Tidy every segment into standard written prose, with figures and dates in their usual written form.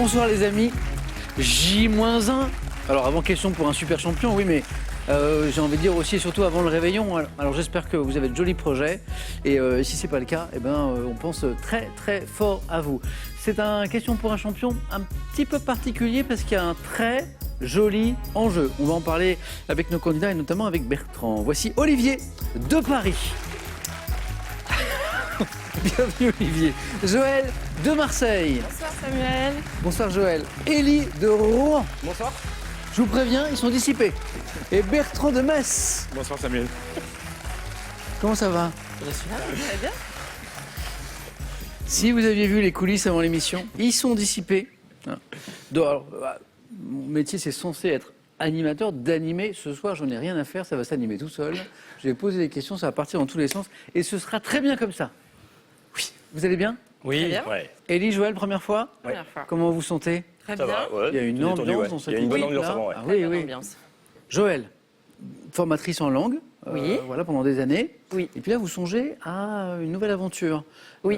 Bonsoir les amis, J-1. Alors avant question pour un super champion, oui mais j'ai envie de dire aussi et surtout avant le réveillon. Alors j'espère que vous avez de jolis projets et si c'est pas le cas, eh ben, on pense très très fort à vous. C'est un question pour un champion un petit peu particulier parce qu'il y a un très joli enjeu. On va en parler avec nos candidats et notamment avec Bertrand. Voici Olivier de Paris. Bienvenue Olivier. Joël de Marseille. Bonsoir Samuel. Bonsoir Joël. Élie de Rouen. Bonsoir. Je vous préviens, ils sont dissipés. Et Bertrand de Metz. Bonsoir Samuel. Comment ça va? Très bien. Si vous aviez vu les coulisses avant l'émission, ils sont dissipés. Alors, mon métier, c'est censé être animateur, d'animer. Ce soir, j'en ai rien à faire, ça va s'animer tout seul. Je vais poser des questions, ça va partir dans tous les sens. Et ce sera très bien comme ça. Oui. Vous allez bien? Oui. Très bien. Ouais. Élie, Joël, première fois? Première fois. Comment vous vous sentez? Très Ça bien. va, ouais. Il y a une Détendu, ambiance ouais. dans cette Il y a une bonne équipe, ambiance là. avant, ouais. Ah Très oui, bonne oui. ambiance. Joël, formatrice en langue, Oui. voilà, pendant des années. Oui. Et puis là, vous songez à une nouvelle aventure. Oui.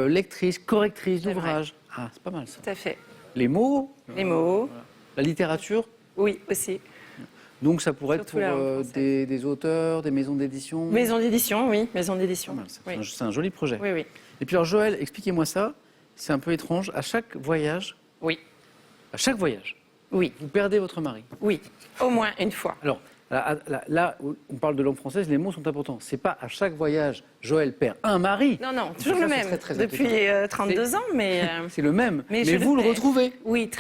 Lectrice, correctrice C'est d'ouvrage. Ah, c'est pas mal ça. Tout à fait. Les mots, Les mots. la littérature. Oui, aussi. Donc ça pourrait Surtout être la pour langue française. des auteurs, des maisons d'édition. Maison d'édition, oui. Maison Pas d'édition. mal, ça. Oui. C'est un joli projet. Oui, oui. Et puis alors Joël, expliquez-moi ça. C'est un peu étrange. À chaque voyage, Oui. vous perdez votre mari. Oui. Au moins une fois. Alors là, on parle de langue française, les mots sont importants. C'est pas à chaque voyage, Joël perd un mari. Non, toujours Ça, le c'est même. très, très Depuis 32 ans, mais... C'est le même. Mais je vous le perds. retrouvez. Oui,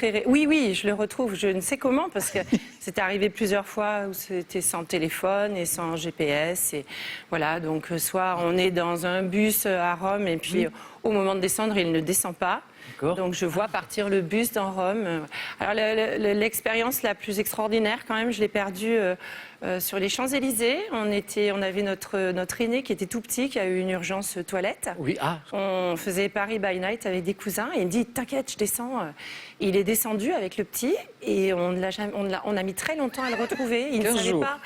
oui, je le retrouve. Je ne sais comment, parce que c'est arrivé plusieurs fois où c'était sans téléphone et sans GPS. Et voilà, donc soit on est dans un bus à Rome et puis au moment de descendre, il ne descend pas. D'accord. Donc je vois partir le bus dans Rome. Alors l'expérience la plus extraordinaire quand même, je l'ai perdue sur les Champs-Élysées. On avait notre aîné qui était tout petit, qui a eu une urgence toilette. Oui, ah. On faisait Paris by night avec des cousins et il me dit t'inquiète, je descends. Il est descendu avec le petit et on a mis très longtemps à le retrouver. Il ne 15 savait jours. pas.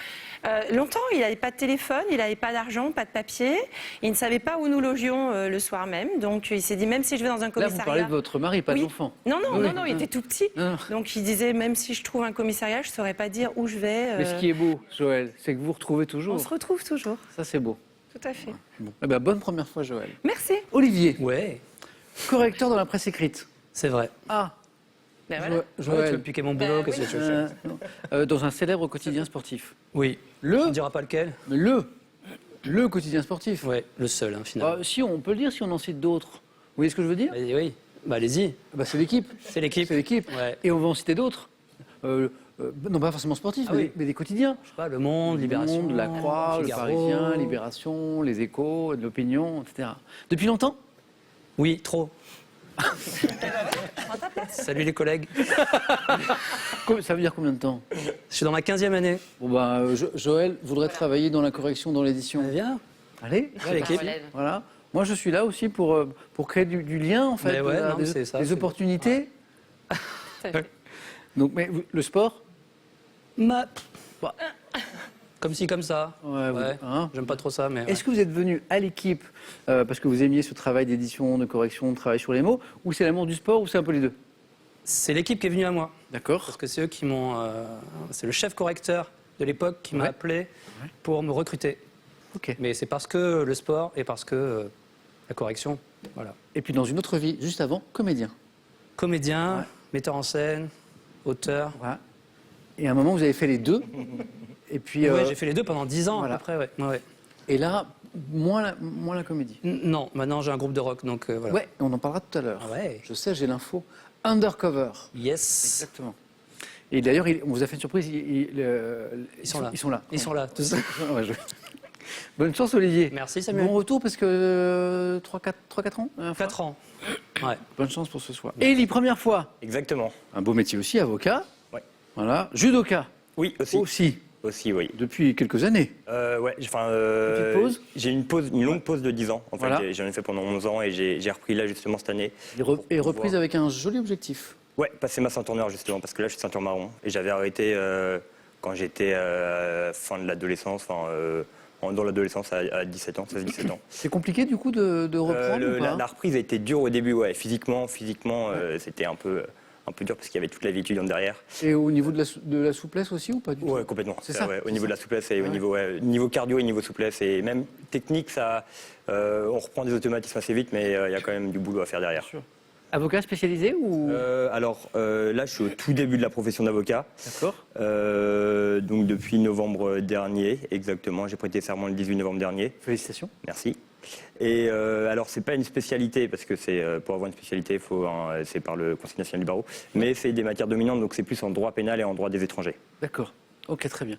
Longtemps, il n'avait pas de téléphone, il n'avait pas d'argent, pas de papier. Il ne savait pas où nous logions le soir même. Donc il s'est dit même si je vais dans un Là, commissariat. vous parlez de votre mari, pas de Oui. l'enfant. Non, Oui. il était tout petit. Non. Donc il disait même si je trouve un commissariat, je ne saurais pas dire où je vais. Mais ce qui est beau, Joël, c'est que vous vous retrouvez toujours. On se retrouve toujours. Ça, c'est beau. Tout à fait. Bon. Eh ben, bonne première fois, Joël. Merci. Olivier, Ouais, correcteur dans la presse écrite. c'est vrai. Ah, Ben voilà. Ouais, tu Joël, veux piquer mon boulot, qu'est-ce que tu veux faire dans un célèbre quotidien sportif. Oui. On dira pas lequel. Le quotidien sportif. Ouais, le seul, hein, finalement. Si, on peut le dire si on en cite d'autres. Vous voyez ce que je veux dire? Oui, bah allez-y. Bah, c'est l'équipe. C'est l'équipe. C'est l'équipe. Ouais. Et on va en citer d'autres. Non, pas forcément sportifs, Ah oui. mais des quotidiens. Je sais pas, Le Monde, Libération. Le Monde, La Croix, Le Figaro. Parisien, Libération, Les Échos, l'Opinion, etc. Depuis longtemps? Oui, trop. Salut les collègues. Ça veut dire combien de temps? Je suis dans ma 15e année. Bon bah, Joël voudrait travailler dans la correction, dans l'édition. Viens. Allez, Ouais, l'équipe. relève. voilà. Moi, je suis là aussi pour créer du lien, en fait, Mais ouais, non, c'est ça, des c'est- opportunités. Tout à fait. Donc, mais le sport? Ma... Bah. Comme ci, comme ça. Ouais, vous- hein. J'aime pas trop ça, mais... Est-ce que vous êtes venu à l'équipe parce que vous aimiez ce travail d'édition, de correction, de travail sur les mots, ou c'est l'amour du sport, ou c'est un peu les deux? C'est l'équipe qui est venue à moi. D'accord. Parce que c'est eux qui m'ont... c'est le chef correcteur de l'époque qui m'a Ouais. appelé pour me recruter. Ok. Mais c'est parce que le sport et parce que la correction, voilà. Et puis dans une autre vie, juste avant, comédien. Comédien, Ouais. metteur en scène, auteur. Voilà. Et à un moment, vous avez fait les deux. Et puis, Ouais, j'ai fait les deux pendant 10 ans voilà. après, ouais. Ouais. et là, moins la comédie. Non, maintenant j'ai un groupe de rock, donc voilà. Ouais, on en parlera tout à l'heure. Ah ouais. Je sais, j'ai l'info. Undercover. Yes. Exactement. Et d'ailleurs, on vous a fait une surprise. Ils sont là. Ils sont là. Ils sont là, tous. Ouais, Bonne chance, Olivier. Merci Samuel. Bon retour parce que 3-4 ans. la dernière fois. 4 ans. Ouais. Bonne chance pour ce soir. Élie, première fois. Exactement. Un beau métier aussi, avocat. Ouais. Voilà. Judoka. Oui, aussi. Aussi. Aussi, oui. Depuis quelques années. Ouais, enfin. Petite pause. J'ai une longue pause de 10 ans. En fait, Voilà. j'en ai fait pendant 11 ans et j'ai repris là justement cette année. Et reprise avec un joli objectif. Ouais, passer ma ceinture noire justement, parce que là je suis ceinture marron. Et j'avais arrêté quand j'étais fin de l'adolescence, dans l'adolescence à 17 ans, 16-17 ans. C'est compliqué du coup de reprendre ou pas La reprise a été dure au début, ouais. Physiquement, c'était un peu un peu dur parce qu'il y avait toute la vie étudiante derrière. Et au niveau de la souplesse aussi ou pas du tout? Ouais, complètement. C'est ça, Ouais, c'est au niveau ça. de la souplesse et Ah ouais. niveau cardio et niveau souplesse et même technique, on reprend des automatismes assez vite, mais il y a quand même du boulot à faire derrière. Avocat spécialisé ou... Là, je suis au tout début de la profession d'avocat. D'accord. Donc depuis novembre dernier, exactement. J'ai prêté serment le 18 novembre dernier. Félicitations. Merci. Et alors, c'est pas une spécialité, parce que pour avoir une spécialité, c'est par le Conseil national du barreau, mais c'est des matières dominantes, donc c'est plus en droit pénal et en droit des étrangers. D'accord. Ok, très bien.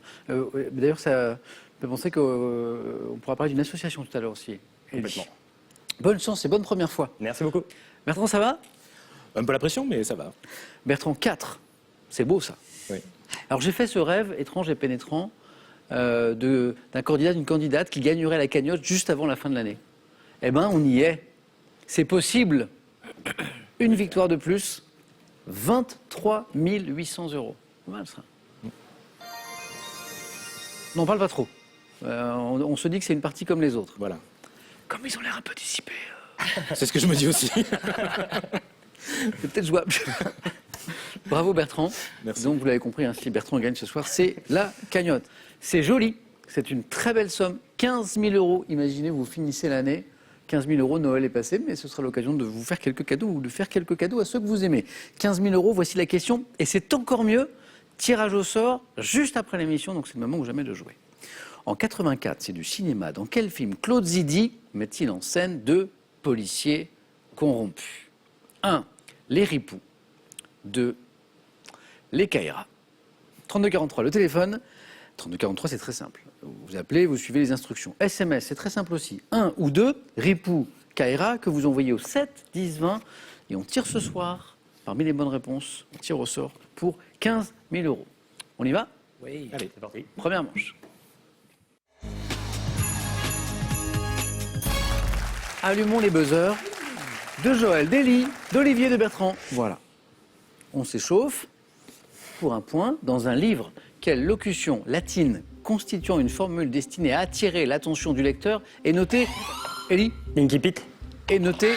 D'ailleurs, ça me fait penser qu'on pourra parler d'une association tout à l'heure aussi. Complètement. Bonne chance et bonne première fois. Merci beaucoup. Bertrand, ça va? Un peu la pression, mais ça va. Bertrand, 4. C'est beau ça. Oui. Alors j'ai fait ce rêve étrange et pénétrant d'un candidat, d'une candidate qui gagnerait la cagnotte juste avant la fin de l'année. Eh ben, on y est. C'est possible. Une victoire de plus, 23 800 €. Pas mal ça. N'en parle pas trop. On se dit que c'est une partie comme les autres. Voilà. Comme ils ont l'air un peu dissipés. C'est ce que je me dis aussi. C'est peut-être jouable. Bravo Bertrand. Merci. Donc vous l'avez compris, hein, si Bertrand gagne ce soir, c'est la cagnotte. C'est joli, c'est une très belle somme, 15 000 €. Imaginez, vous finissez l'année, 15 000 €, Noël est passé, mais ce sera l'occasion de vous faire quelques cadeaux ou de faire quelques cadeaux à ceux que vous aimez. 15 000 €, voici la question, et c'est encore mieux, tirage au sort juste après l'émission, donc c'est le moment ou jamais de jouer. En 84, c'est du cinéma. Dans quel film Claude Zidi met-il en scène deux policiers corrompus? 1. Les Ripoux. 2. Les Caïras. 3243, le téléphone. 3243, c'est très simple. Vous appelez, vous suivez les instructions. SMS, c'est très simple aussi. 1 ou 2, Ripoux, Caïra, que vous envoyez au 7 10 20. Et on tire ce soir, parmi les bonnes réponses, on tire au sort pour 15 000 €. On y va? Oui. Allez. C'est parti. Première manche. Allumons les buzzers de Joël, d'Élie, d'Olivier, de Bertrand. Voilà. On s'échauffe pour un point. Dans un livre, quelle locution latine constituant une formule destinée à attirer l'attention du lecteur est notée, Élie, Incipit. est notée,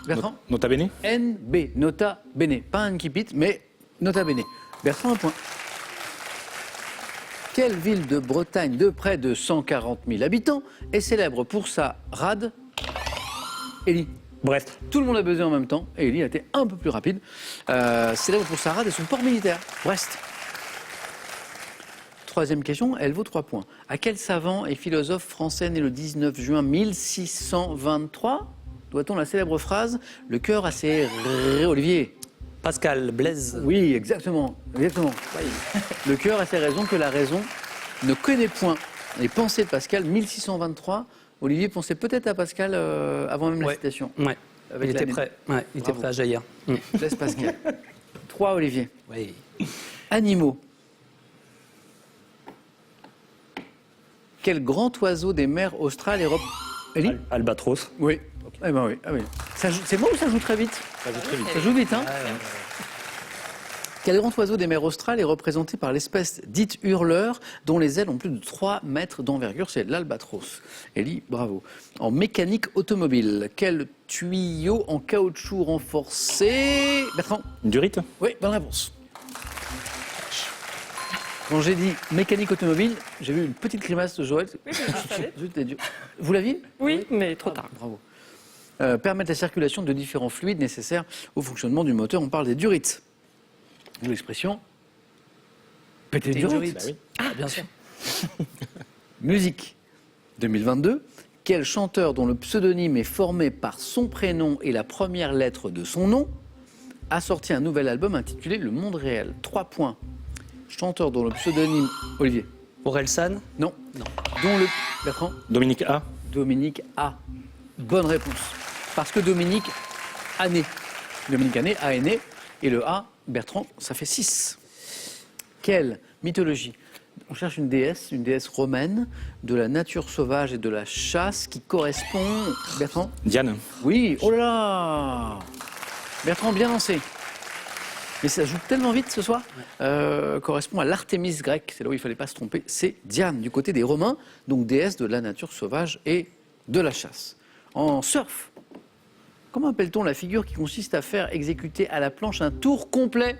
Bertrand, Nota bene. NB, nota bene. Pas un incipit, mais nota bene. Bertrand, un point. Quelle ville de Bretagne de près de 140 000 habitants est célèbre pour sa rade? Élie. Brest. Tout le monde a buzzé en même temps, et Élie a été un peu plus rapide. Célèbre pour sa rade et son port militaire, Brest. Troisième question, elle vaut 3 points. À quel savant et philosophe français né le 19 juin 1623 doit-on la célèbre phrase « Le cœur a ses Olivier? Pascal Blaise. Oui, exactement. Exactement. Le cœur a ses raisons que la raison ne connaît point. Les pensées de Pascal, 1623. Olivier pensait peut-être à Pascal avant même la Ouais. citation. Ouais. Avec Il était l'année. prêt. Ouais, il était Bravo. prêt à jaillir. Laisse Pascal. 3, Olivier. Oui. Animaux. Quel grand oiseau des mers australes et Élie? Albatros. Oui. Eh ben oui. Ah oui. C'est moi ou ça joue très vite? Ça joue très vite. Ça joue vite, hein? Quel grand oiseau des mers australes est représenté par l'espèce dite hurleur, dont les ailes ont plus de 3 mètres d'envergure? C'est l'albatros. Élie, bravo. En mécanique automobile, quel tuyau en caoutchouc renforcé? Bertrand? Durite. Oui, bonne réponse. Quand j'ai dit mécanique automobile, j'ai vu une petite grimace de Joël. Oui, je le savais. Zut, les dieux. Vous l'aviez? Oui, mais trop tard. Bravo. Permettre la circulation de différents fluides nécessaires au fonctionnement du moteur. On parle des durites. D'où l'expression péter T'es des une durites. durite. Ah, bien sûr. Musique 2022. Quel chanteur dont le pseudonyme est formé par son prénom et la première lettre de son nom a sorti un nouvel album intitulé Le Monde Réel? 3 points. Chanteur dont le pseudonyme... Olivier. Aurel San. Non. Non. Dont le... Bertrand. Dominique A. Dominique A. Bonne réponse. Parce que Dominique a né. Dominique a né. Et le A, Bertrand, ça fait 6. Quelle mythologie? On cherche une déesse romaine de la nature sauvage et de la chasse qui correspond... Bertrand? Diane. Oui, oh là là! Bertrand, bien lancé. Mais ça joue tellement vite ce soir. Correspond à l'Artémis grecque, c'est là où il ne fallait pas se tromper. C'est Diane, du côté des Romains, donc déesse de la nature sauvage et de la chasse. En surf, Comment appelle-t-on la figure qui consiste à faire exécuter à la planche un tour complet?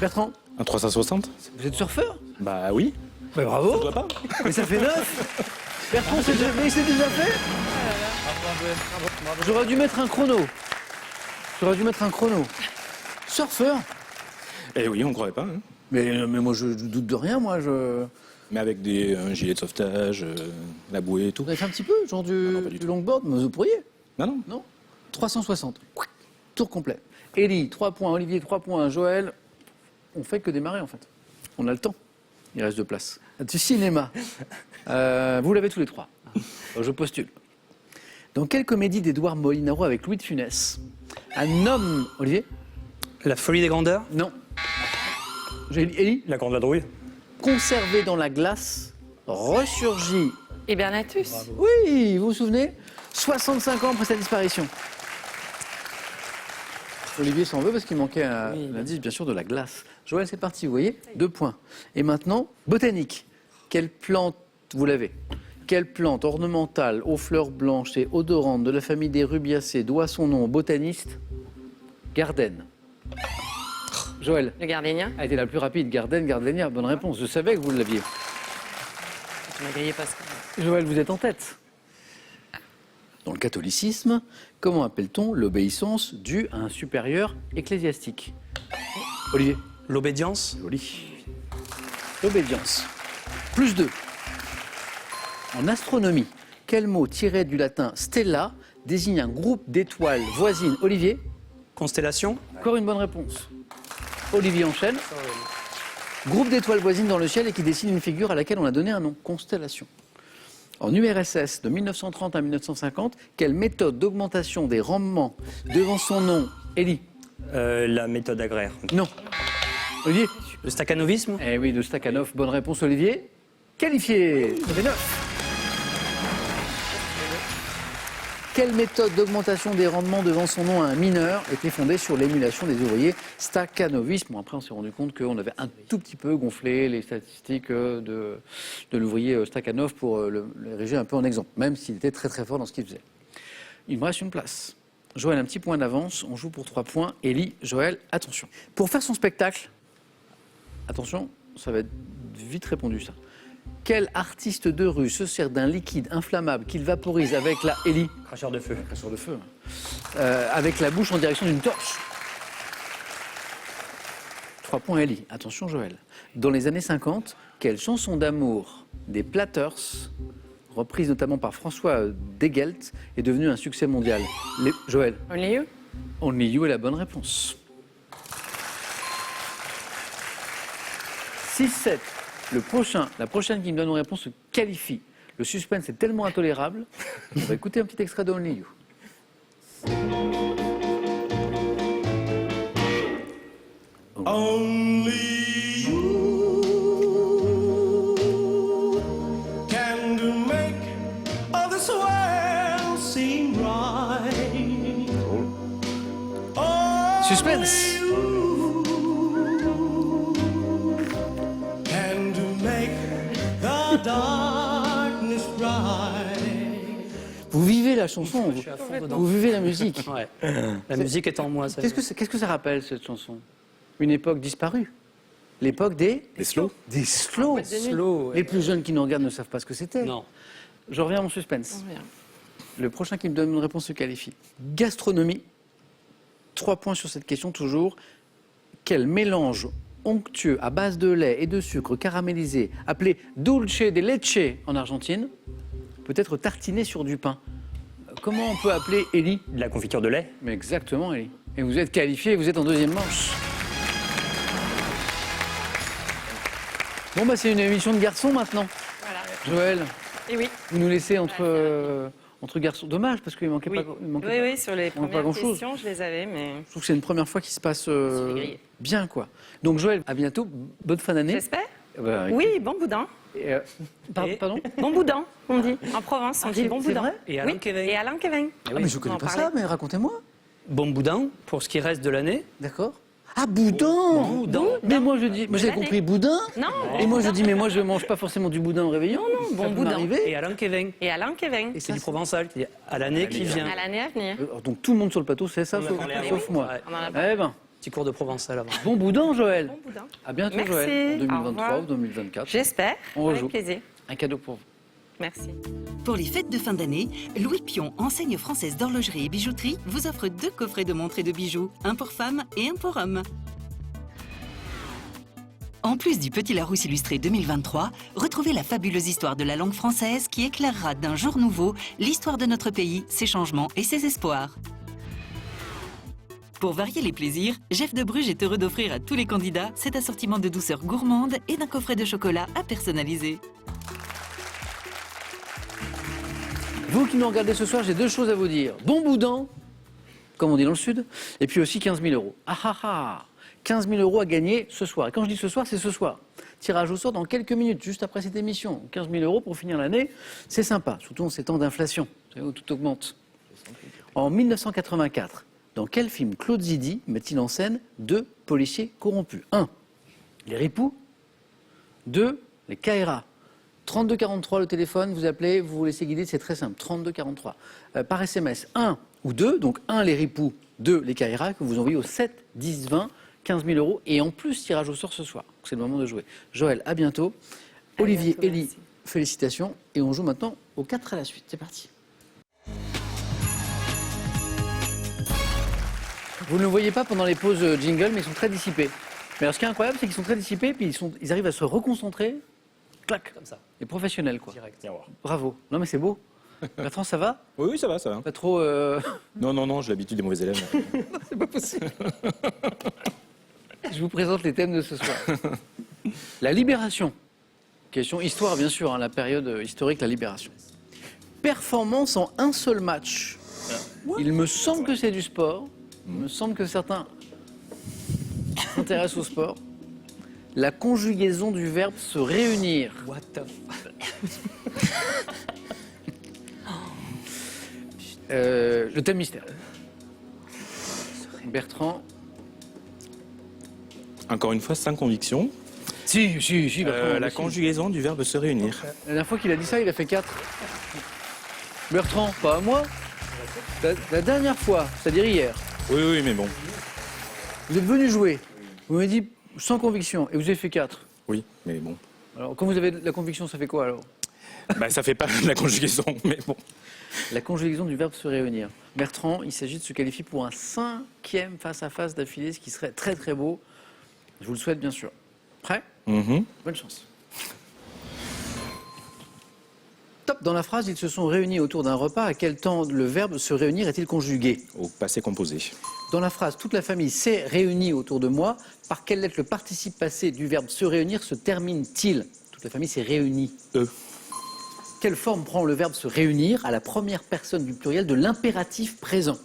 Bertrand, Un 360? vous êtes surfeur? Bah oui. Bah, bravo. Ça doit pas. Mais ça fait 9. Bertrand, c'est déjà fait? J'aurais dû mettre un chrono. Surfeur? Eh oui, on croirait pas. Hein. Mais moi, je doute de rien, moi. Mais avec un gilet de sauvetage, la bouée et tout. Vous avez fait un petit peu, genre non, pas du du tout. longboard, mais vous pourriez, Non. non? 360. Tour complet. Élie, 3 points. Olivier, 3 points. Joël, on fait que démarrer, en fait. On a le temps. Il reste de place. Du cinéma. Vous l'avez tous les 3. Je postule. Dans quelle comédie d'Édouard Molinaro avec Louis de Funès, un homme... Olivier? La folie des grandeurs. Non. Élie? La grande vadrouille. Conservé dans la glace, ressurgit. Hibernatus. Oui, vous vous souvenez? 65 ans après sa disparition. Olivier s'en veut parce qu'il manquait l'indice, bien sûr, de la glace. Joël, c'est parti, vous voyez? 2 points. Et maintenant, botanique. Quelle plante, vous l'avez? Quelle plante ornementale, aux fleurs blanches et odorantes de la famille des rubiacées doit son nom au botaniste Gardenne? Joël Le gardénien. a été la plus rapide. Gardenia, bonne réponse. Je savais que vous l'aviez. Tu m'as grillé Pascal. Joël, vous êtes en tête. Dans le catholicisme, comment appelle-t-on l'obéissance due à un supérieur ecclésiastique? Olivier? L'obédience. Joli. L'obédience. Plus 2. En astronomie, quel mot tiré du latin stella désigne un groupe d'étoiles voisines? Olivier? Constellation. Encore une bonne réponse. Olivier enchaîne. Groupe d'étoiles voisines dans le ciel et qui dessine une figure à laquelle on a donné un nom, constellation. En URSS, de 1930 à 1950, quelle méthode d'augmentation des rendements devant son nom? Élie? La méthode agraire. Non. Olivier? Le stakhanovisme. Eh oui, de Stakhanov. Bonne réponse, Olivier. Qualifié. Ça fait 9. Quelle méthode d'augmentation des rendements devant son nom à un mineur était fondée sur l'émulation des ouvriers stakhanovisme? Bon, après, on s'est rendu compte qu'on avait un tout petit peu gonflé les statistiques de l'ouvrier Stakhanov pour l'ériger un peu en exemple, même s'il était très très fort dans ce qu'il faisait. Il me reste une place. Joël, un petit point d'avance. On joue pour 3 points. Élie, Joël, attention. Pour faire son spectacle, attention, ça va être vite répondu ça. Quel artiste de rue se sert d'un liquide inflammable qu'il vaporise avec la... Élie? Cracheur de feu. Cracheur de feu. Avec la bouche en direction d'une torche. 3 points, Élie. Attention, Joël. Dans les années 50, quelle chanson d'amour des Platters, reprise notamment par François Degelt, est devenue un succès mondial? Joël? Only you. Only You est la bonne réponse. 6-7. La prochaine qui me donne une réponse se qualifie. Le suspense est tellement intolérable. On va écouter un petit extrait de Only You. Only you can make all this world seem right. Suspense. Can make the darkness bright. Vous vivez la chanson, Je suis à fond dedans. vous vivez la musique. Ouais. La musique est en moi. Ça. Qu'est-ce que ça rappelle, cette chanson? Une époque disparue. L'époque des slow. Des slow. boîte de nuit. Slow. Les plus jeunes qui nous regardent ne savent pas ce que c'était. Non. Je reviens à mon suspense. On verra. Le prochain qui me donne une réponse se qualifie. Gastronomie. 3 points sur cette question toujours. Quel mélange onctueux à base de lait et de sucre caramélisé, appelé dulce de leche en Argentine, peut être tartiné sur du pain? Comment on peut appeler Élie? De la confiture de lait. Mais exactement, Élie. Et vous êtes qualifié, vous êtes en deuxième manche. Bon, bah c'est une émission de garçons maintenant. Voilà. Joël, Et oui. vous nous laissez entre garçons. Dommage, parce qu'il manquait Oui. pas. Il manquait Oui, pas. sur les On n'a pas premières grand-chose. questions, je les avais, mais Je trouve que c'est une première fois qu'il se passe grillée. bien, quoi. Donc, Joël, à bientôt. Bonne fin d'année. j'espère. Bah, Oui, bon boudin. et, pardon Bon boudin, on dit. En Provence, on dit bon c'est boudin. vrai Et Alain Oui, Kevin. Et Alain Kevin. Ah, mais je ne connais On en pas ça, parlait. mais racontez-moi. Bon boudin pour ce qui reste de l'année. D'accord. Ah, boudin Boudin. Mais moi, je dis... Moi, j'ai Allez. compris boudin. Non. Et moi, je dis, mais moi, je mange pas forcément du boudin au réveillon. Non, bon Ça peut boudin. m'arriver. Et Alain Kevin. Et Alain Kevin. Et C'est ça, du provençal qui dit à l'année qui vient. À l'année à venir. Donc, tout le monde sur le plateau, c'est ça, On a sauf, parlé avant. sauf moi. Ouais. On en a parlé. Eh ben, Petit cours de provençal avant. bon boudin, Joël. Bon boudin. À bientôt, Merci. Joël. En Au 2023 revoir. ou 2024. J'espère. On Avec rejoue. plaisir. Un cadeau pour vous. Merci. Pour les fêtes de fin d'année, Louis Pion, enseigne française d'horlogerie et bijouterie, vous offre 2 coffrets de montres et de bijoux, un pour femmes et un pour hommes. En plus du Petit Larousse illustré 2023, retrouvez la fabuleuse histoire de la langue française qui éclairera d'un jour nouveau l'histoire de notre pays, ses changements et ses espoirs. Pour varier les plaisirs, Jeff de Bruges est heureux d'offrir à tous les candidats cet assortiment de douceur gourmande et d'un coffret de chocolat à personnaliser. Vous qui nous regardez ce soir, j'ai 2 choses à vous dire. Bon boudin, comme on dit dans le Sud, et puis aussi 15 000 euros. Ah ah ah 15 000 euros à gagner ce soir. Et quand je dis ce soir, c'est ce soir. Tirage au sort dans quelques minutes, juste après cette émission. 15 000 euros pour finir l'année, c'est sympa, surtout en ces temps d'inflation, vous savez, où tout augmente. En 1984, dans quel film Claude Zidi met-il en scène 2 policiers corrompus? 1. Les ripoux. 2. Les KRA. 3243 le téléphone, vous appelez, vous vous laissez guider, c'est très simple. 3243. Par SMS, 1 ou 2, donc 1 les ripoux, 2 les KRA, que vous envoyez au 7 10 20, 15 000 euros. Et en plus, tirage au sort ce soir. C'est le moment de jouer. Joël, à bientôt. À Olivier, bientôt, Elie, merci. félicitations. Et on joue maintenant aux 4 à la suite. C'est parti. Vous ne le voyez pas pendant les pauses jingle, mais ils sont très dissipés. Mais alors, ce qui est incroyable, c'est qu'ils sont très dissipés, puis ils arrivent à se reconcentrer. Clac, Comme ça, les professionnels, quoi. direct. Viens voir. Bravo. Non, mais c'est beau. Bertrand, ça va? Oui, ça va, ça va. Pas trop. Non, non, non, j'ai l'habitude des mauvais élèves. C'est pas possible. Je vous présente les thèmes de ce soir. La libération. Question histoire, bien sûr, hein, la période historique, la libération. Performance en un seul match. Il me semble que c'est du sport. Il me semble que certains s'intéressent au sport. La conjugaison du verbe se réunir. What the Le thème mystère. Bertrand. Encore une fois, sans conviction. Si, Bertrand. La si. conjugaison du verbe se réunir. La dernière fois qu'il a dit ça, il a fait 4. Bertrand, pas à moi. La dernière fois, c'est-à-dire hier, Oui, oui, mais bon. vous êtes venu jouer. Vous m'avez dit sans conviction et vous avez fait 4. Oui, mais bon. Alors, quand vous avez de la conviction, ça fait quoi alors? Bah, ça fait pas la conjugaison, mais bon. La conjugaison du verbe se réunir. Bertrand, il s'agit de se qualifier pour un 5e face-à-face d'affilée, ce qui serait très très beau. Je vous le souhaite bien sûr. Prêt? Mhm. Bonne chance. Top. Dans la phrase, ils se sont réunis autour d'un repas. À quel temps le verbe se réunir est-il conjugué? Au passé composé. Dans la phrase, toute la famille s'est réunie autour de moi. Par quelle lettre le participe passé du verbe se réunir se termine-t-il? Toute la famille s'est réunie. Quelle forme prend le verbe se réunir à la première personne du pluriel de l'impératif présent?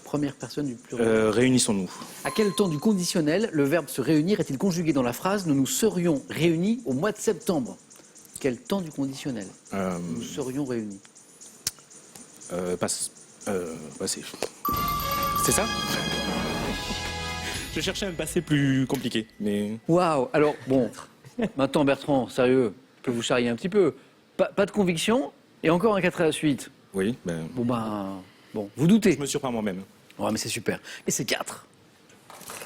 Première personne du pluriel. Réunissons-nous. À quel temps du conditionnel le verbe se réunir est-il conjugué dans la phrase nous nous serions réunis au mois de septembre? Quel temps du conditionnel nous serions réunis? Passé. C'est ça? Je cherchais un passé plus compliqué, mais... Waouh. Alors bon, maintenant Bertrand, sérieux, je peux vous charrier un petit peu. Pas de conviction et encore un 4 à la suite. Oui, ben... Bon, vous doutez. Je me surprends moi-même. Ouais, mais c'est super. Et c'est 4.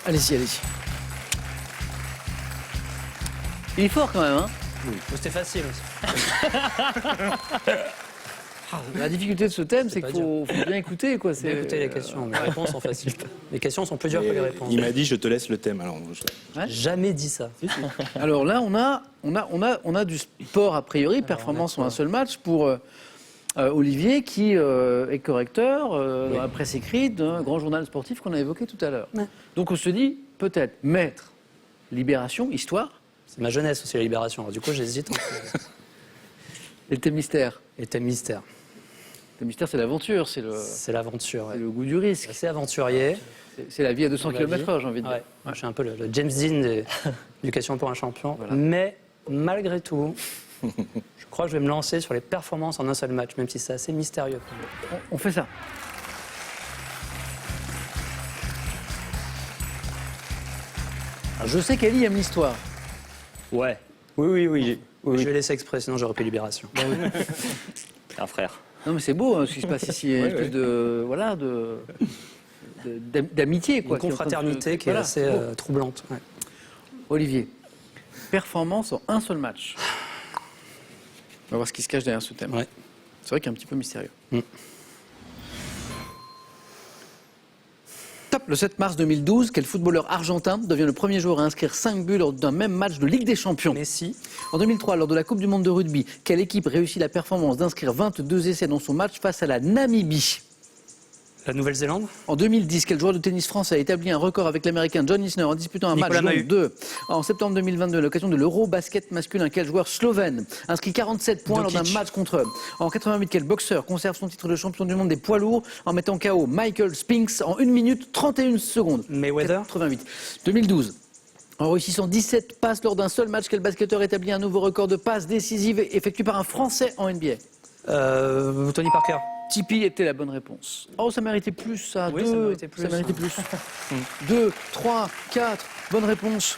Allez-y, allez-y. Il est fort quand même, hein? C'était facile aussi. La difficulté de ce thème, c'est pas qu'il faut bien écouter, quoi. J'ai écouté les questions, mais les réponses sont faciles. Les questions sont plus dures que les réponses. Il m'a dit, je te laisse le thème. Alors, Jamais dit ça. Alors là, on a du sport a priori, performance en un seul match pour Olivier, qui est correcteur dans la presse écrite d'un grand journal sportif qu'on a évoqué tout à l'heure. Ouais. Donc on se dit, peut-être, maître, libération, histoire, C'est ma jeunesse aussi, la libération. Alors, du coup, j'hésite entre et le thème mystère. les thèmes mystères. Le mystère, c'est l'aventure, c'est C'est l'aventure. Ouais. le goût du risque. Assez aventurier. C'est la vie à 200 Dans la vie. km/h, j'ai envie de dire. Ouais. Moi, je suis un peu le James Dean du Question pour un champion. Voilà. Mais malgré tout, je crois que je vais me lancer sur les performances en un seul match, même si c'est assez mystérieux. On fait ça. Je sais qu'Eli aime l'histoire. Ouais. Oui. Je vais laisser exprès, sinon j'aurais pu Libération. Un frère. Non, mais c'est beau hein, ce qui se passe ici. Une espèce de. Voilà, d'amitié, quoi. Une confraternité qui est Voilà, assez c'est beau. troublante. Ouais. Olivier, performance en un seul match. On va voir ce qui se cache derrière ce thème. Ouais. C'est vrai qu'il est un petit peu mystérieux. Mm. Top, le 7 mars 2012, quel footballeur argentin devient le premier joueur à inscrire 5 buts lors d'un même match de Ligue des Champions? Messi. En 2003, lors de la Coupe du Monde de rugby, quelle équipe réussit la performance d'inscrire 22 essais dans son match face à la Namibie? La Nouvelle-Zélande. En 2010, quel joueur de tennis français a établi un record avec l'américain John Isner en disputant un Nicolas match Mahut. 2? En septembre 2022, à l'occasion de l'Euro-basket masculin, quel joueur slovène inscrit 47 points lors d'un Dokic. match contre eux? En 88, quel boxeur conserve son titre de champion du monde des poids lourds en mettant KO Michael Spinks en 1 minute 31 secondes? Mayweather. 88. 2012. En réussissant 17 passes lors d'un seul match, quel basketteur établit un nouveau record de passes décisives effectué par un Français en NBA? Tony Parker. Tipeee était la bonne réponse. Oh, ça méritait plus, ça. Oui, Deux, ça méritait plus, Ça méritait hein. plus. 2, 3, 4, bonne réponse.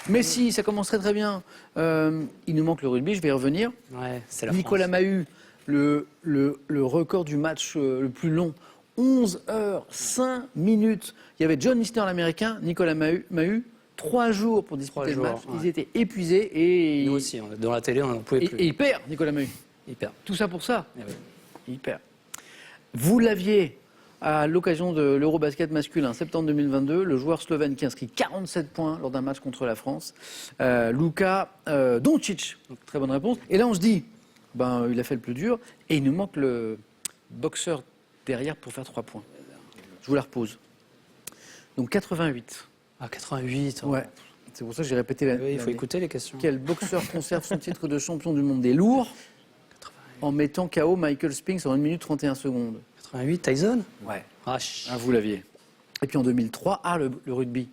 Messi, ça commence très très bien. Il nous manque le rugby, je vais y revenir. Ouais, c'est la Nicolas France. Mahut, le record du match le plus long, 11 heures, 5 minutes. Il y avait John Isner, l'américain, Nicolas Mahut, 3 jours pour disputer 3 le match. jours, ouais. Ils étaient épuisés et, Nous aussi, dans la télé, on n'en pouvait et plus. il perd, Nicolas Mahut. Hyper. Tout ça pour ça. Eh oui. Il perd. Vous l'aviez à l'occasion de l'Eurobasket masculin, septembre 2022, le joueur slovène qui inscrit 47 points lors d'un match contre la France, Luka Doncic. Donc, très bonne réponse. Et là, on se dit, il a fait le plus dur et il nous manque le boxeur derrière pour faire 3 points. Je vous la repose. Donc 88. Ah, 88. Ouais. C'est pour ça que j'ai répété la. Oui, il faut l'année. écouter les questions. Quel boxeur conserve son titre de champion du monde des lourds en mettant KO Michael Spinks en 1 minute 31 secondes? 88, Tyson. Ouais. Ah, Vous l'aviez. Et puis en 2003, le rugby.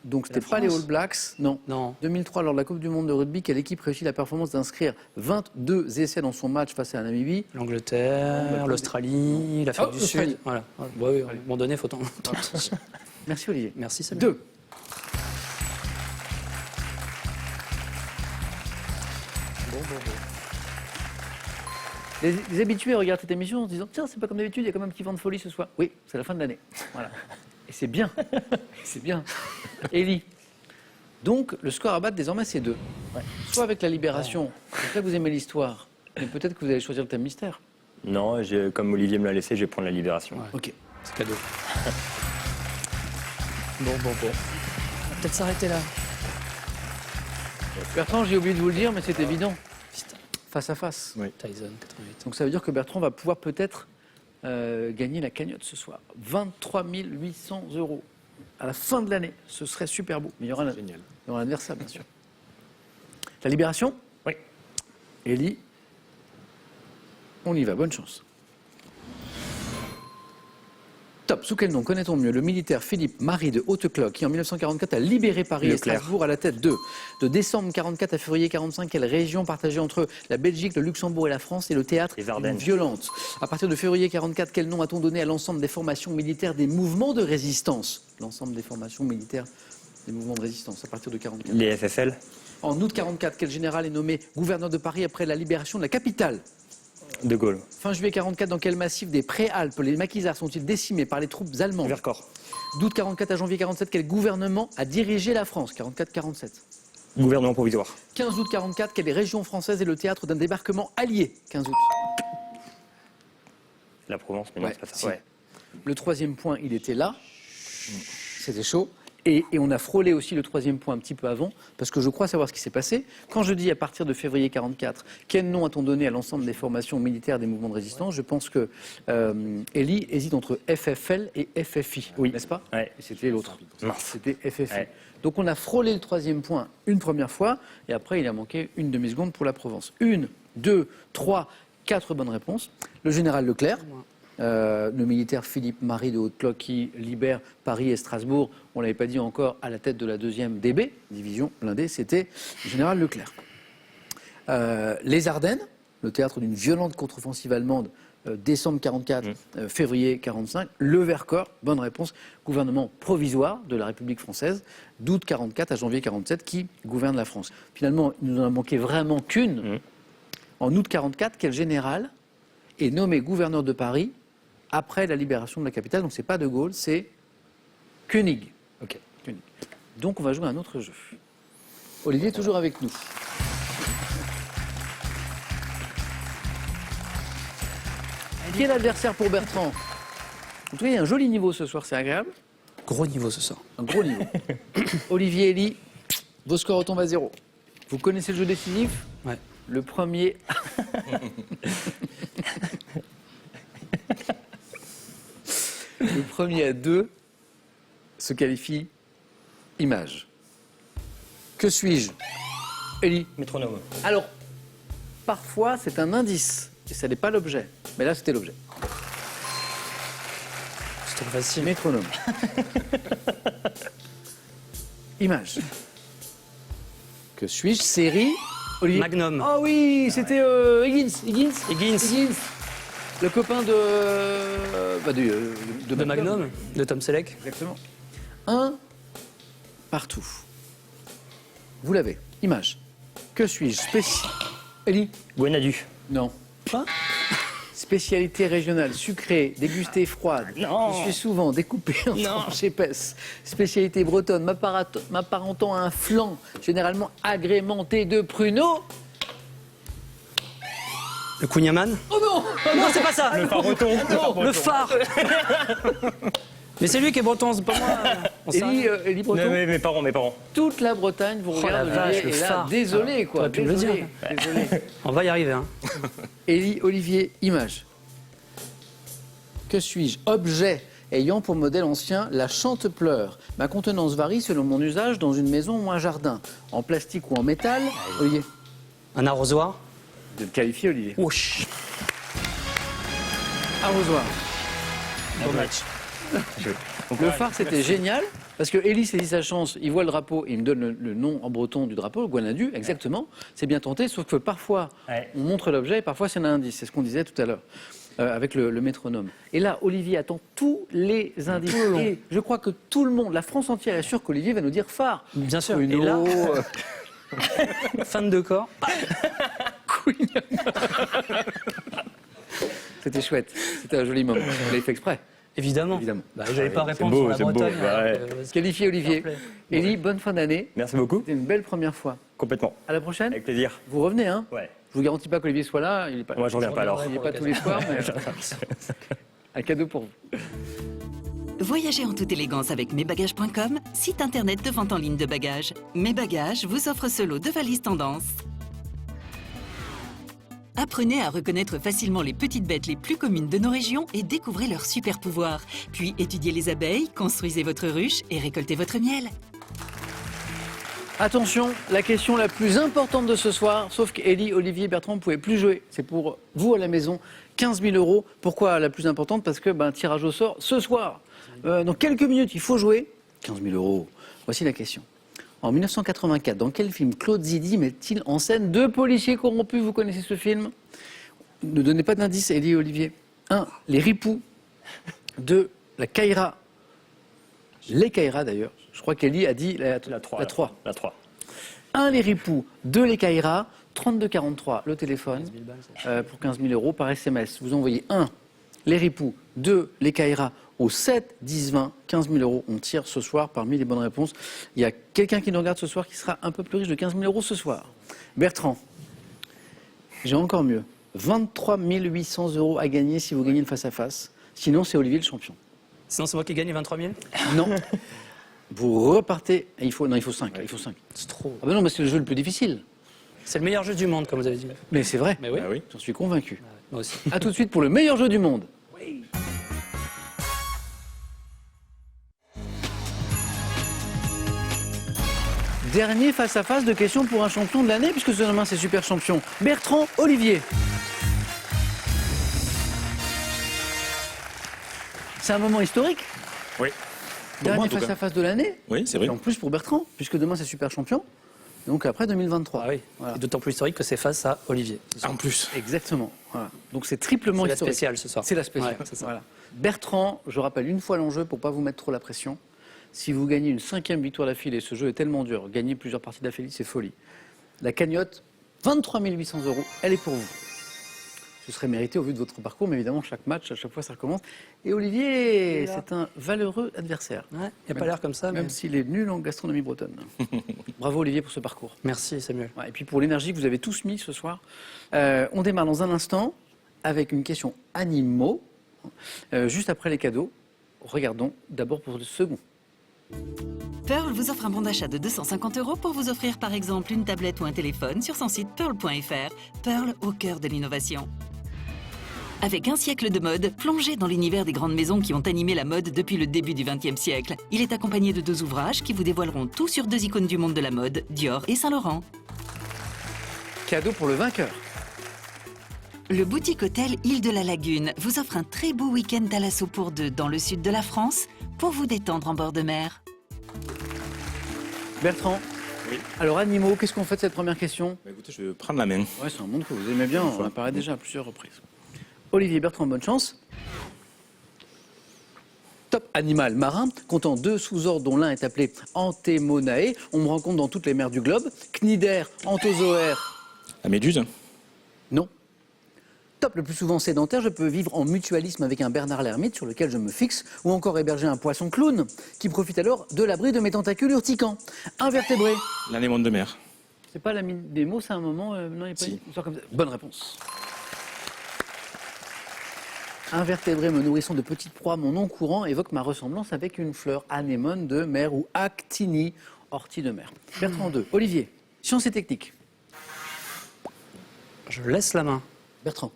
Donc c'était La pas les France All Blacks, non. Non. 2003, lors de la Coupe du Monde de rugby, quelle équipe réussit la performance d'inscrire 22 essais dans son match face à la Namibie? L'Angleterre, l'Australie, l'Afrique du l'Australie. Sud. Voilà. Ouais, à un moment donné, il faut tenter. Merci Olivier. Merci, Sabine. 2. Les habitués regardent cette émission en se disant tiens, c'est pas comme d'habitude, il y a quand même un petit vent de folie ce soir. Oui, c'est la fin de l'année. Voilà. Et c'est bien. C'est bien. Élie. Donc, le score à battre désormais, c'est 2. Soit avec la libération, donc là vous aimez l'histoire, mais peut-être que vous allez choisir le thème mystère. Non, comme Olivier me l'a laissé, je vais prendre la libération. Ok. C'est cadeau. Bon. On va peut-être s'arrêter là. Bertrand, j'ai oublié de vous le dire, mais c'est évident. Face à face. Oui. Tyson, 88. Donc ça veut dire que Bertrand va pouvoir peut-être gagner la cagnotte ce soir. 23 800 € à la fin de l'année. Ce serait super beau. Mais il y aura Génial. un adversaire, bien sûr. La libération? Oui. Élie, on y va. Bonne chance. Top. Sous quel nom connaît-on mieux le militaire Philippe Marie de Hautecloque qui en 1944 a libéré Paris et Leclerc. Strasbourg à la tête de décembre 44 à février 45, quelle région partagée entre la Belgique, le Luxembourg et la France est le théâtre Les d'une Ardennes. violente? À partir de février 44, quel nom a-t-on donné à l'ensemble des formations militaires des mouvements de résistance? L'ensemble des formations militaires des mouvements de résistance à partir de 44. Les FFL, En août 44, quel général est nommé gouverneur de Paris après la libération de la capitale? De Gaulle, Fin juillet 44, dans quel massif des Préalpes les maquisards sont-ils décimés par les troupes allemandes? Vercors, D'août 44 à janvier 47, quel gouvernement a dirigé la France? 44-47. gouvernement provisoire. 15 août 44, quelle région française est le théâtre d'un débarquement allié? 15 août. La Provence, mais non, Ouais, c'est pas ça. si. Ouais. Le troisième point, il était là. C'était chaud. Et on a frôlé aussi le troisième point un petit peu avant, parce que je crois savoir ce qui s'est passé. Quand je dis à partir de février 44, quel nom a-t-on donné à l'ensemble des formations militaires des mouvements de résistance? Je pense que Élie hésite entre FFL et FFI, Oui. n'est-ce pas? Ouais. Et c'était l'autre. Mince. C'était FFI. Ouais. Donc on a frôlé le troisième point une première fois, et après il a manqué une demi-seconde pour la Provence. 1, 2, 3, 4 bonnes réponses. Le général Leclerc. Le militaire Philippe Marie de Hautecloque qui libère Paris et Strasbourg, on ne l'avait pas dit encore, à la tête de la 2e DB, division blindée, c'était le général Leclerc. Les Ardennes, le théâtre d'une violente contre-offensive allemande décembre 44, février 45. Le Vercors, bonne réponse, gouvernement provisoire de la République française, d'août 44 à janvier 47, qui gouverne la France. Finalement, il nous en a manqué vraiment qu'une. En août 44, quel général est nommé gouverneur de Paris après la libération de la capitale? Donc c'est pas De Gaulle, c'est Koenig. Ok. Koenig. Donc on va jouer à un autre jeu. Olivier est toujours avec nous. Qui est l'adversaire pour Bertrand? En tout cas, il y a un joli niveau ce soir, c'est agréable. Gros niveau ce soir. Un gros niveau. Olivier, Elie, vos scores retombent à 0. Vous connaissez le jeu décisif? Ouais. Le premier. Le premier à 2 se qualifie image. Que suis-je? Elie. Métronome. Alors, parfois, c'est un indice, et ça n'est pas l'objet. Mais là, c'était l'objet. C'est trop facile. Métronome. Image. Que suis-je? Série. Olivier. Magnum. Oh oui, c'était Higgins. Higgins. Le copain de. De Magnum, de Tom Selleck. Exactement. Un partout. Vous l'avez. Image. Que suis-je? Elie. Guanadu. Non. Quoi? Spécialité régionale, sucrée, dégustée froide. Non. Je suis souvent découpée en tranches épaisses. Spécialité bretonne, m'apparentant à un flan, généralement agrémenté de pruneaux. Le Kouign-Amann. Oh non! Non, c'est pas ça. Le phare breton. Le phare. Mais c'est lui qui est breton, c'est pas moi. On sait rien. Élie Breton. Mes parents. Toute la Bretagne vous regarde. la vache, Olivier, le et là, phare. désolé quoi. T'aurais pu me le Désolé. dire. Désolé. On va y arriver. Hein. Élie, Olivier, image. Que suis-je? Objet ayant pour modèle ancien la chante-pleur. Ma contenance varie selon mon usage dans une maison ou un jardin. En plastique ou en métal. Olivier. Un arrosoir. De le qualifier, Olivier. Ouch. Arrosoir. Bon match. Le phare, c'était génial. Parce que Élie saisit sa chance, il voit le drapeau, il me donne le nom en breton du drapeau, le Guanadu, exactement. C'est bien tenté, sauf que parfois, on montre l'objet et parfois c'est un indice. C'est ce qu'on disait tout à l'heure. Avec le métronome. Et là, Olivier attend tous les indices. Et je crois que tout le monde, la France entière est sûre qu'Olivier va nous dire phare. Bien sûr. Pruneau, Et là, fan de corps. C'était chouette. C'était un joli moment. Vous l'avez fait exprès. Évidemment. Évidemment. Bah, j'allais pas répondre beau, sur la c'est beau, Bretagne. ouais. Qualifié, Olivier. Fair play. Élie, bonne fin d'année. Merci beaucoup. C'était une belle première fois. Complètement. À la prochaine. Avec plaisir. Vous revenez, hein? Ouais. Je vous garantis pas qu'Olivier soit là. Il est pas. Moi, je reviens pas alors. Il n'est pas tous les soirs, mais un cadeau pour vous. Voyagez en toute élégance avec mesbagages.com, site internet de vente en ligne de bagages. Mes Bagages vous offre ce lot de valises tendance. Apprenez à reconnaître facilement les petites bêtes les plus communes de nos régions et découvrez leurs super pouvoirs. Puis étudiez les abeilles, construisez votre ruche et récoltez votre miel. Attention, la question la plus importante de ce soir, sauf qu'Élie, Olivier, Bertrand ne pouvaient plus jouer. C'est pour vous à la maison, 15 000 €. Pourquoi la plus importante? Parce que tirage au sort ce soir. Dans quelques minutes, il faut jouer. 15 000 €. Voici la question. En 1984, dans quel film Claude Zidi met-il en scène deux policiers corrompus? Vous connaissez ce film? Ne donnez pas d'indice, Élie et Olivier. 1. Les Ripoux. 2. La Caïra. Les Caïras d'ailleurs. Je crois qu'Élie a dit la 3. La 3. 1. Les Ripoux. 2. Les Caïras. 3243, le téléphone, pour 15 000 € par SMS. Vous envoyez 1. Les Ripoux. 2. Les Caïras. Au 7, 10, 20, 15 000 €. On tire ce soir parmi les bonnes réponses. Il y a quelqu'un qui nous regarde ce soir qui sera un peu plus riche de 15 000 € ce soir. Bertrand, j'ai encore mieux. 23 800 € à gagner si vous gagnez le face-à-face. Sinon, c'est Olivier le champion. Sinon, c'est moi qui gagne les 23 000. Non. Vous repartez. Il faut 5. Il faut 5. C'est trop. Ah ben non, mais c'est le jeu le plus difficile. C'est le meilleur jeu du monde, comme vous avez dit. Mais c'est vrai. Mais oui. Ah oui. J'en suis convaincu. Moi aussi. A tout de suite pour le meilleur jeu du monde. Dernier face-à-face de questions pour un champion de l'année, puisque ce demain c'est super champion. Bertrand, Olivier. C'est un moment historique. Oui. Dernier moi, en tout cas. face-à-face de l'année. Oui, c'est vrai. Et en plus pour Bertrand, puisque demain c'est super champion. Donc après 2023. Ah oui. Voilà. Et d'autant plus historique que c'est face à Olivier. En plus. Exactement. Voilà. Donc c'est triplement C'est la historique. spéciale ce soir. C'est la spéciale. Ouais, c'est ça. Voilà. Bertrand, je rappelle une fois l'enjeu pour pas vous mettre trop la pression. Si vous gagnez une 5e victoire d'affilée, ce jeu est tellement dur. Gagner plusieurs parties d'affilée, c'est folie. La cagnotte, 23 800 €, elle est pour vous. Ce serait mérité au vu de votre parcours, mais évidemment, chaque match, à chaque fois, ça recommence. Et Olivier, Et là. c'est un valeureux adversaire. Il n'y a pas l'air comme ça, mais Même s'il est nul en gastronomie bretonne. Bravo Olivier pour ce parcours. merci Samuel. Ouais, et puis pour l'énergie que vous avez tous mis ce soir. On démarre dans un instant avec une question animaux, juste après les cadeaux. Regardons d'abord pour le second. Pearl vous offre un bon d'achat de 250 € pour vous offrir par exemple une tablette ou un téléphone sur son site pearl.fr. Pearl au cœur de l'innovation. Avec un siècle de mode, plongé dans l'univers des grandes maisons qui ont animé la mode depuis le début du XXe siècle. Il est accompagné de 2 ouvrages qui vous dévoileront tout sur 2 icônes du monde de la mode, Dior et Saint-Laurent. Cadeau pour le vainqueur. Le boutique hôtel Île de la Lagune vous offre un très beau week-end à l'assaut pour 2 dans le sud de la France pour vous détendre en bord de mer. Bertrand. Oui. Alors animaux, qu'est-ce qu'on fait de cette première question? Bah, écoutez, je vais prendre la main. Ouais, c'est un monde que vous aimez bien, on apparaît déjà à plusieurs reprises. Olivier Bertrand, bonne chance. Top animal marin, comptant 2 sous-ordres dont l'un est appelé Antemonae. On me rencontre dans toutes les mers du globe. Cnidaire, Anthozoaire, La méduse. non. Top, le plus souvent sédentaire, je peux vivre en mutualisme avec un Bernard l'ermite sur lequel je me fixe, ou encore héberger un poisson clown qui profite alors de l'abri de mes tentacules urticants. Invertébré, L'anémone de mer. c'est pas la mine des mots, c'est un moment, non, il n'y a pas Si. une histoire comme ça. Bonne réponse. Invertébré me nourrissant de petites proies, mon nom courant évoque ma ressemblance avec une fleur anémone de mer ou actini, ortie de mer. Bertrand 2. Olivier, sciences et techniques. Je laisse la main. Bertrand.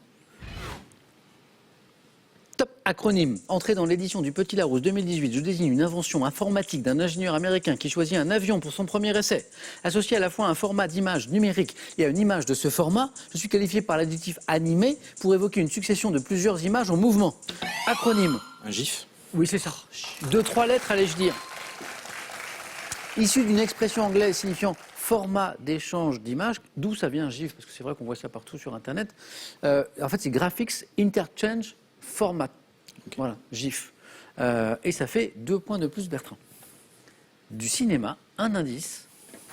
Top acronyme. Entrée dans l'édition du Petit Larousse 2018, je désigne une invention informatique d'un ingénieur américain qui choisit un avion pour son premier essai. Associé à la fois à un format d'image numérique et à une image de ce format, je suis qualifié par l'adjectif animé pour évoquer une succession de plusieurs images en mouvement. Acronyme. Un gif. Oui, c'est ça. 2-3 lettres, allais-je dire. Issu d'une expression anglaise signifiant format d'échange d'images, d'où ça vient GIF, parce que c'est vrai qu'on voit ça partout sur Internet. En fait, c'est Graphics Interchange Format. Ok. Voilà, GIF. Et ça fait 2 points de plus, Bertrand. Du cinéma, un indice,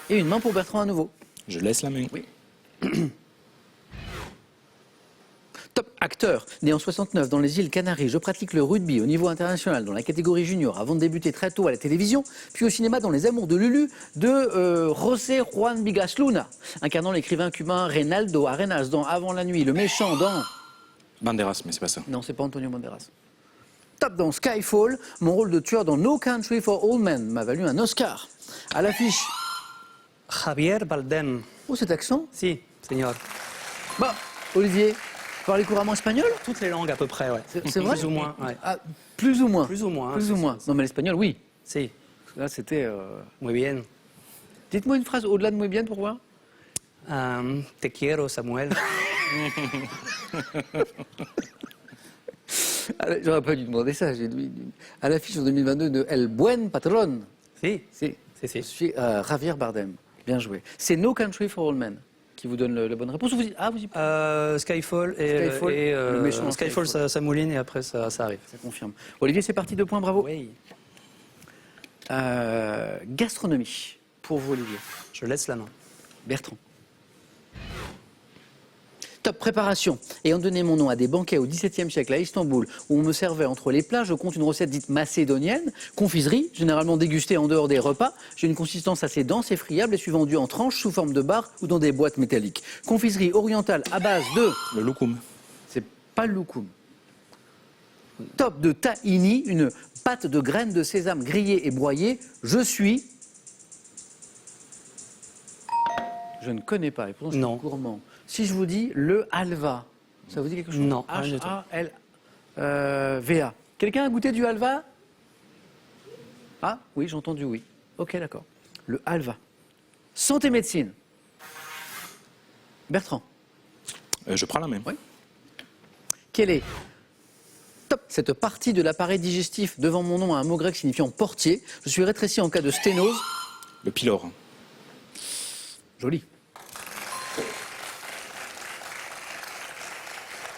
et une main pour Bertrand à nouveau. Je laisse la main. Oui. Top acteur, né en 69 dans les îles Canaries, je pratique le rugby au niveau international dans la catégorie junior avant de débuter très tôt à la télévision, puis au cinéma dans Les Amours de Lulu de José Juan Bigas Luna, incarnant l'écrivain cubain Reynaldo Arenas dans Avant la nuit, le méchant dans... Banderas, mais c'est pas ça. Non, c'est pas Antonio Banderas. Top dans Skyfall, mon rôle de tueur dans No Country for Old Men m'a valu un Oscar. À l'affiche... Javier Bardem. Oh, cet accent. Si, señor. Bah, Olivier, parlez couramment espagnol? Toutes les langues à peu près, ouais. C'est vrai? Plus ou moins, ouais. Ah, plus ou moins. Plus ou moins. Plus hein, ou c'est moins. ça. Non, mais l'espagnol, oui. Si, Parce que là, c'était... muy bien. Dites-moi une phrase au-delà de muy bien pour voir. Te quiero, Samuel. Allez, j'aurais pas dû demander ça. À l'affiche en 2022 de El Buen Patron. Si, Si. si, si. Je suis Javier Bardem. Bien joué. C'est No Country for Old Men qui vous donne la bonne réponse. Ou vous dites, ah, vous y... Skyfall Skyfall, et le méchant Skyfall, Skyfall. ça mouline et après ça arrive. Ça confirme. Olivier, c'est parti, 2 points, bravo. Oui, Gastronomie. Pour vous, Olivier. je laisse la main. Bertrand. Top préparation. Ayant donné mon nom à des banquets au XVIIe siècle à Istanbul, où on me servait entre les plats, je compte une recette dite macédonienne, confiserie, généralement dégustée en dehors des repas. J'ai une consistance assez dense et friable et suis vendue en tranches sous forme de barres ou dans des boîtes métalliques. Confiserie orientale à base de... Le loukoum. C'est pas le loukoum. Top de tahini, une pâte de graines de sésame grillée et broyée. Je suis... Je ne connais pas, et pourtant je suis Non. gourmand. Si je vous dis le halva, ça vous dit quelque chose? Non, rien du tout. H-A-L-V-A. Quelqu'un a goûté du halva? Ah, oui, j'ai entendu oui. Ok, d'accord. Le halva. Santé médecine. Bertrand. Je prends la main. Oui. Quelle est top cette partie de l'appareil digestif devant mon nom a un mot grec signifiant portier. Je suis rétréci en cas de sténose. Le pylore. Joli.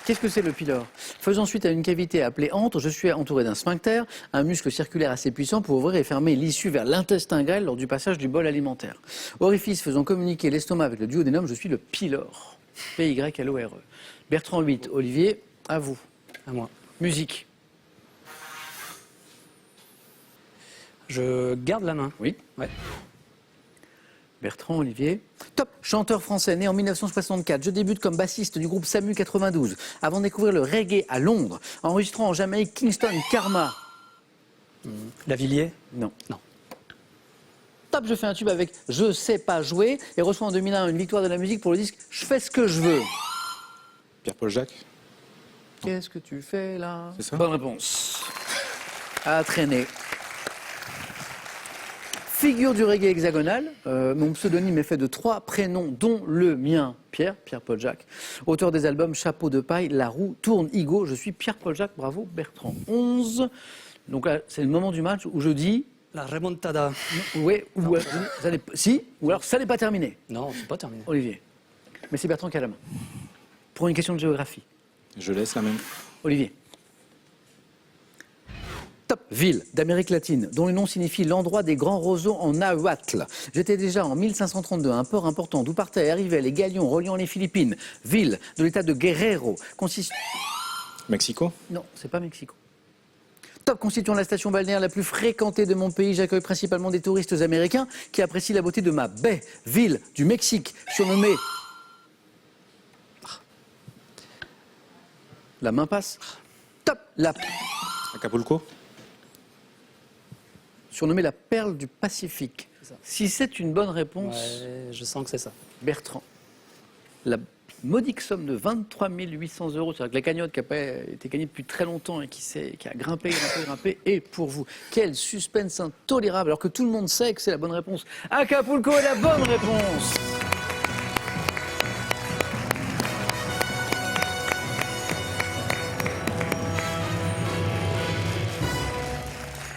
Qu'est-ce que c'est le pylore? Faisant suite à une cavité appelée antre, je suis entouré d'un sphincter, un muscle circulaire assez puissant pour ouvrir et fermer l'issue vers l'intestin grêle lors du passage du bol alimentaire. Orifice faisant communiquer l'estomac avec le duodénum, je suis le pylore. P-Y-L-O-R-E. Bertrand 8, Olivier, à vous. À moi. Musique. Je garde la main. Oui. Ouais. Bertrand, Olivier. Top. Chanteur français, né en 1964. Je débute comme bassiste du groupe Samu 92, avant de découvrir le reggae à Londres, enregistrant en Jamaïque Kingston Karma. Lavilliers. Non. Non. Top, je fais un tube avec Je sais pas jouer et reçois en 2001 une victoire de la musique pour le disque Je fais ce que je veux. Pierre-Paul Jacques. Qu'est-ce que tu fais là? C'est ça? Bonne réponse. À traîner. Figure du reggae hexagonal, mon pseudonyme est fait de 3 prénoms, dont le mien, Pierre-Paul Jacques. Auteur des albums Chapeau de paille, La roue tourne, Igo, je suis Pierre-Paul Jacques, bravo Bertrand. 11. Donc là, c'est le moment du match où je dis... La remontada. Oui, ou si, ou alors ça n'est pas terminé. Non, c'est pas terminé. Olivier. Mais c'est Bertrand qui a la main. Pour une question de géographie. Je laisse la même. Olivier. Top. Ville d'Amérique latine, dont le nom signifie l'endroit des grands roseaux en nahuatl. J'étais déjà en 1532 à un port important d'où partaient et arrivaient les galions reliant les Philippines. Ville de l'état de Guerrero. Mexico. Non, c'est pas Mexico. Top, constituant la station balnéaire la plus fréquentée de mon pays, j'accueille principalement des touristes américains qui apprécient la beauté de ma baie. Ville du Mexique, surnommée... La main passe. Top, Acapulco. surnommée la perle du Pacifique. C'est ça. Si c'est une bonne réponse, Ouais, je sens que c'est ça. Bertrand, la modique somme de 23 800 €, c'est-à-dire que la cagnotte qui n'a pas été gagnée depuis très longtemps et qui a grimpé, est pour vous. Quel suspense intolérable, alors que tout le monde sait que c'est la bonne réponse. Acapulco est la bonne réponse.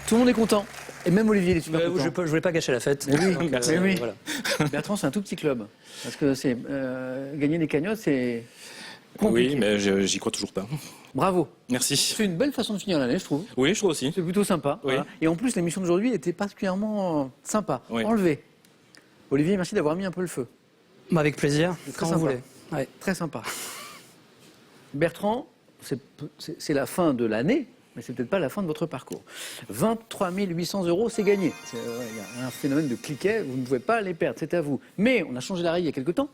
Tout le monde est content. Et même Olivier, il est super content. Je voulais pas gâcher la fête. Mais oui, Donc, mais oui. voilà. Bertrand, c'est un tout petit club. Parce que c'est gagner des cagnottes, c'est compliqué. Oui, mais j'y crois toujours pas. Bravo. Merci. C'est une belle façon de finir l'année, je trouve. Oui, je trouve aussi. C'est plutôt sympa. Oui. Voilà. Et en plus, l'émission d'aujourd'hui était particulièrement sympa. Oui. Enlevé. Olivier, merci d'avoir mis un peu le feu. Bah, avec plaisir, C'est très quand vous sympa. voulez. Ouais. Très sympa. Bertrand, c'est la fin de l'année, mais c'est peut-être pas la fin de votre parcours. 23 800 € c'est gagné. Il y a un phénomène de cliquet, vous ne pouvez pas les perdre, c'est à vous. Mais on a changé la règle il y a quelque temps.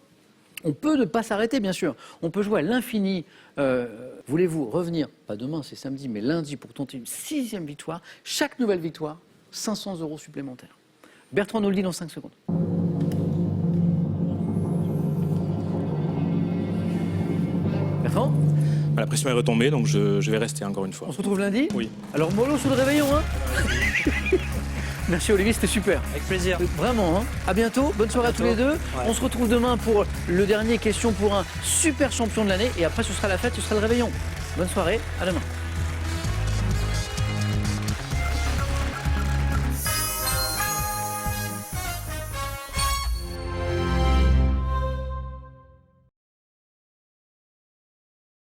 On peut ne pas s'arrêter, bien sûr. On peut jouer à l'infini. Voulez-vous revenir, pas demain, c'est samedi, mais lundi, pour tenter une 6e victoire. Chaque nouvelle victoire, 500 € supplémentaires. Bertrand nous le dit dans 5 secondes. Bertrand, La pression est retombée, donc je vais rester encore une fois. on se retrouve lundi. Oui. Alors, mollo sous le réveillon, hein. Merci Olivier, c'était super. Avec plaisir. Vraiment, hein. À bientôt, bonne soirée à tous les deux. Ouais. On se retrouve demain pour le dernier question pour un super champion de l'année. Et après, ce sera la fête, ce sera le réveillon. Bonne soirée, à demain.